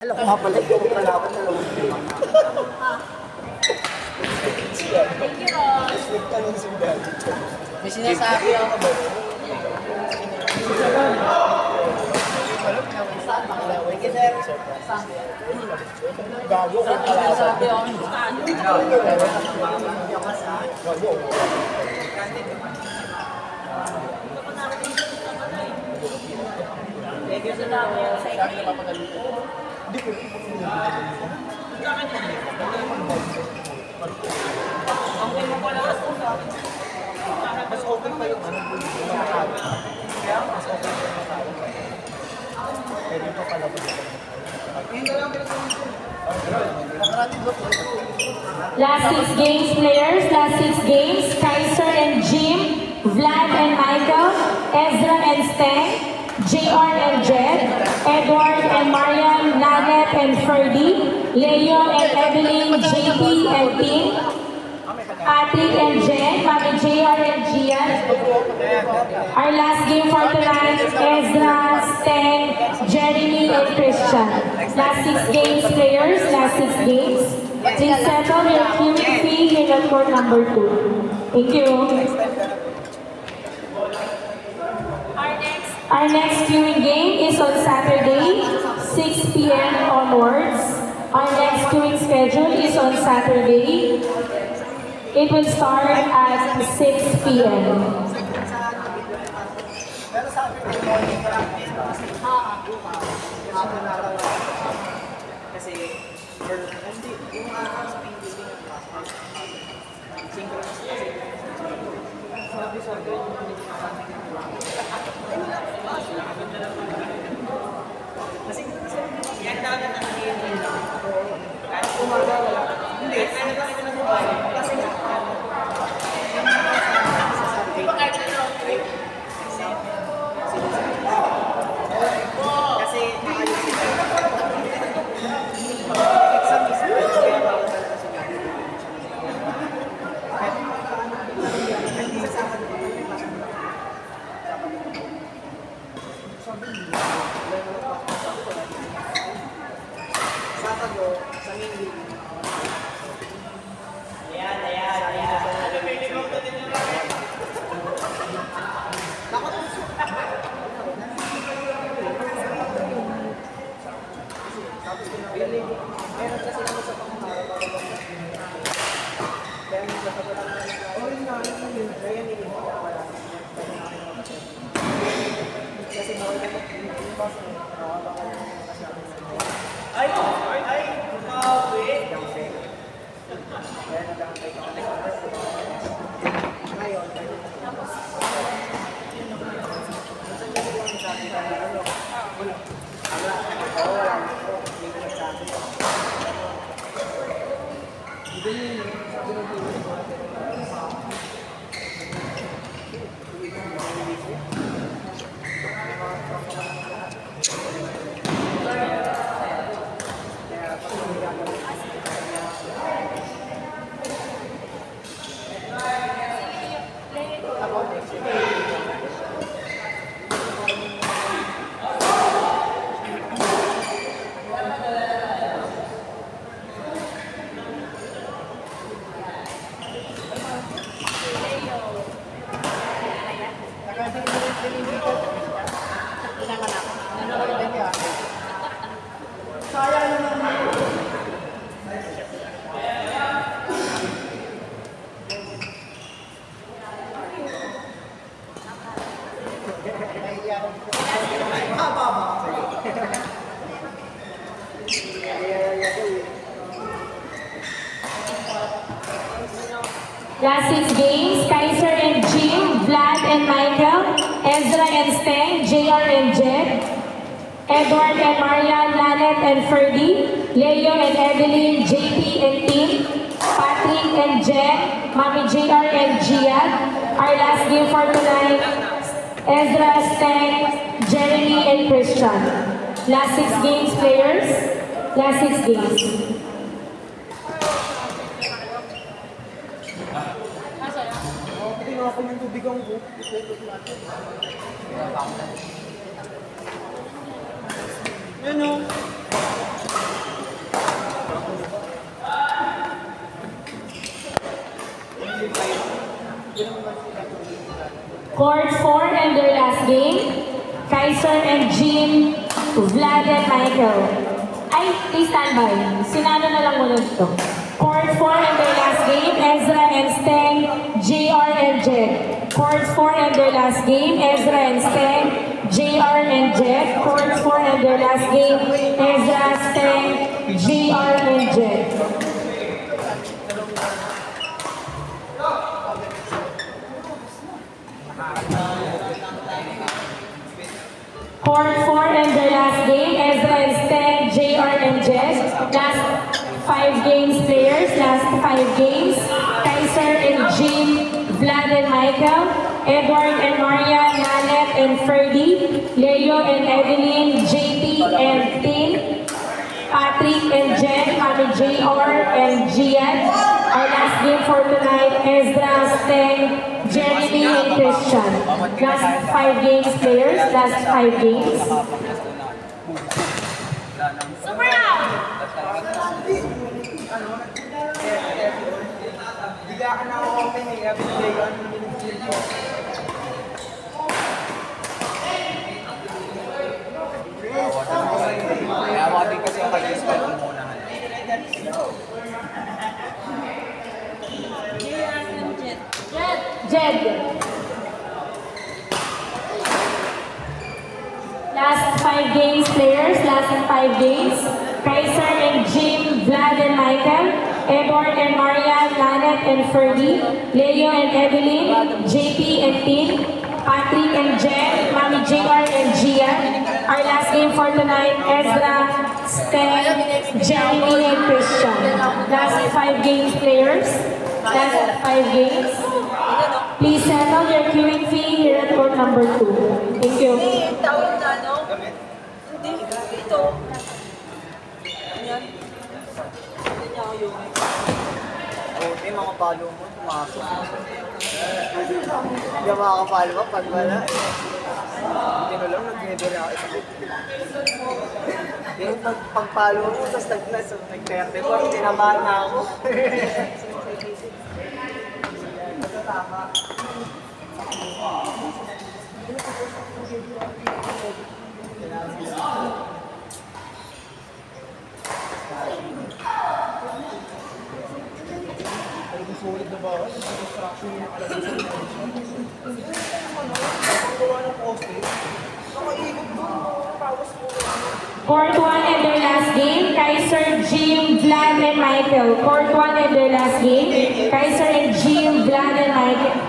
Alam ko nga pala, yung kalaban na lang. Thank you, Ross. May sinasabi ako ba? Bago ko Sinasabi ako. Thank you sa dami. Hindi ko mas open pa yung ano, kaya mas open pa yung matawag. Pwede pa pala ba dito? Last 6 games players, last 6 games, Kaiser and Jim, Vlad and Michael, Ezra and Stan, JR and Jed, Edward and Mariam, Nanet and Ferdy, Leo and Evelyn, JP and Tim, Patrick and Jen, Mami JR and Gian. Our last game for tonight, Ezra, Stan, Jeremy and Christian. Last 6 games players, last 6 games. Please settle your queuing fee in at court number 2. Thank you. Our next queuing game is on Saturday, 6 p.m. onwards. Our next queuing schedule is on Saturday. It will start at 6 p.m. Last 6 games, Kaiser and Jim, Vlad and Michael, Ezra and Stan, JR and Jed, Edward and Maria, Nanet and Ferdy, Leo and Evelyn, JP and Tim, Patrick and Jen, Mami JR and Gian. Our last game for tonight, Ezra, Stan, Jeremy and Christian. Last 6 games players, last 6 games. Ano? Court 4 and their last game, Kaiser and Jean, Vlad and Michael. Ay, please stand by. Sinano na lang muna dito. Court 4 and their last game, Ezra and Steng, JR and Jed. Court 4 and their last game, Ezra and Steng, JR and Jed. Court 4 and their last game, Ezra, Steng, JR and Jed. Court 4 and their last game, Ezra and Steng, JR and Jed. Last 5 games players, last 5 games. Kaiser and Jim, Vlad and Michael, Edward and Maria, Nanet and Ferdy, Leo and Evelyn, JP and Tin, Patrick and Jen, Mami JR and Gian. Our last game for tonight, Ezra, Steng, Jeremy and Christian. Last 5 games players, last 5 games. Super out! Bigla ka na open eh, every day on minute ko. Kaya wabing kasi ako kag-spell mo muna. Jed. Last 5 games players, last 5 games. Kaiser and Jim, Vlad and Michael, Edward and Maria, Nanet and Ferdy, Leo and Evelyn, JP and Tin, Patrick and Jen, Mami JR and Gian. Our last game for tonight, Ezra, Steng, Jeremy and Christian. Last 5 games players, last 5 games. Please settle your queuing fee here at court number 2. Thank you. Tawag na ano? Hindi, ito. Ayan. Hindi niya ako yung... Okay, mga palo mo, tumasok. Hindi ako makakapalo mo pag wala. Hindi mo lang, nag-medal ako. Yung pagpalo mo, tapos nag-34, tinamaan na ako. Ito tama. Solid na ba? Construction yung nakalagay sa condition. Ang gawa ng poste, nakaikot doon, pawas mo. Court 1 and their last game, Kaiser, Jim, Vlad and Michael. Court 1 and their last game, Kaiser and Jim, Vlad and Michael.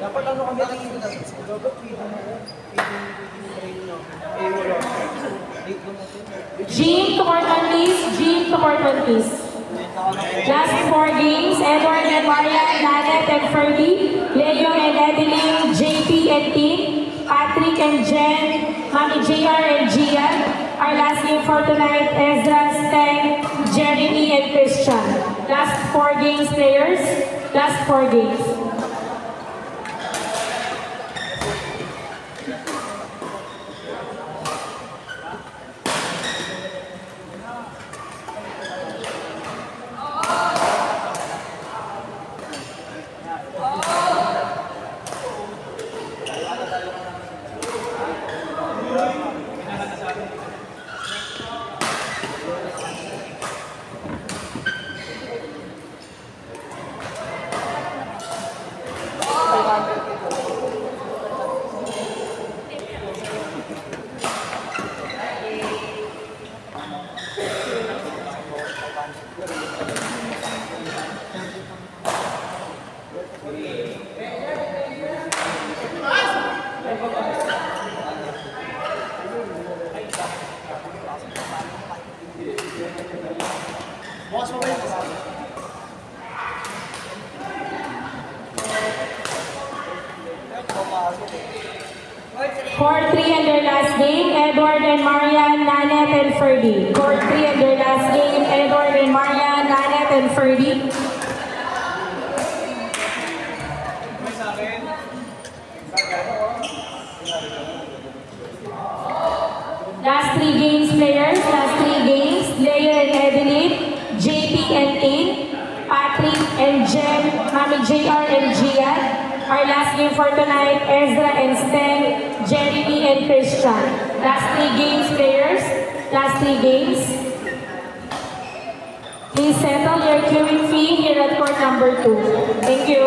Dapat ano kami ang ito natin. Dapat feeding mo. Feeding nyo. Eh, wala. Jim to court 1 please, Jim to court 1 please. Last 4 games, Edward and Maria, Nanet and Ferdy, Leo and Evelyn, JP and Tin, Patrick and Jen, Mami JR and Gian. Our last game for tonight, Ezra, Steng, Jeremy and Christian. Last 4 games players, last 4 games. Court 3 and their last game, Edward and Maria, Nanet and Ferdy. Court 3 and their last game, Edward and Maria, Nanet and Ferdy. Last 3 games players, last 3 games. Layer and Edeline, JP and Ain, Patrick and Jen, Mami JR and Gian. Our last game for tonight, Ezra and Sten, Jeremy and Christian. Last 3 games players, last 3 games. Please settle your queuing fee here at court number 2. Thank you.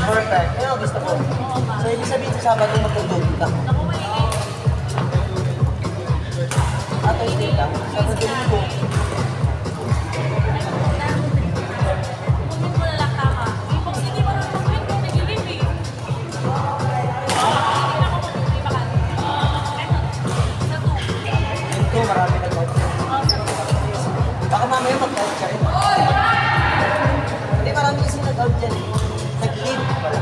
Perfect. Yan ang gusto ko. So, ibig sabihin sa Sabado magtutulog ka. At hindi lang. Sabado linggo. Ito, marami nag-out. Baka mamaya mag-out ka rin. Hindi, marami kasi nag-out dyan. Nag-leave pala.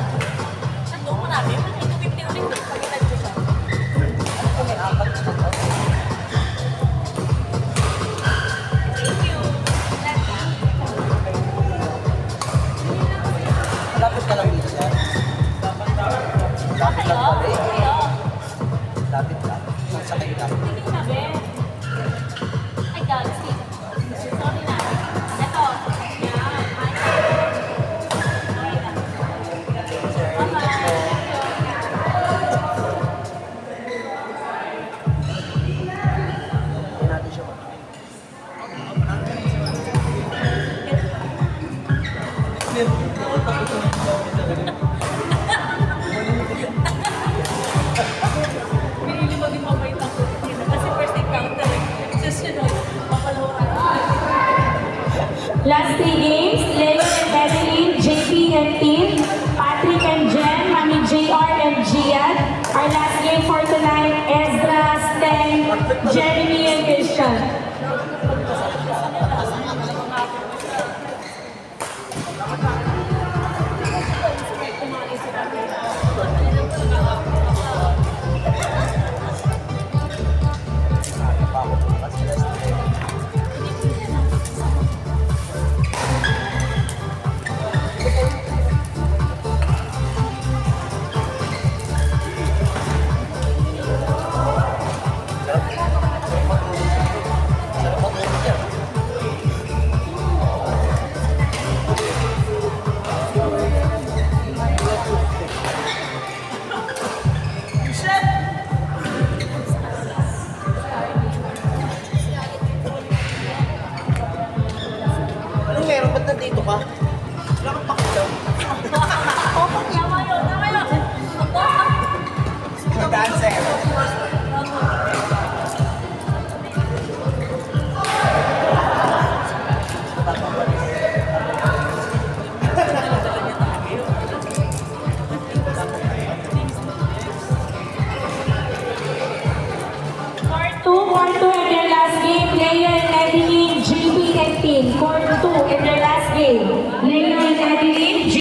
Nandun mo namin, ito 15 ulit pag inadyo siya. Ano kung may 4 na nag-out? Thank you. Lapit ka lang dito, sir. Lapit lang pala eh. Lapit lang. Sa kayo lang. Tingin na, be. Ay, God, Steve. Sorry na. Ito. Yan. Okay na. Hindi natin siya ba? ba't nandito ka? Wala kang pakita. Tama yun, tama yun. Dancer. Court 2 in their last game, Leia and Evelyn, JB and Team. Court 2 in their last game, Leia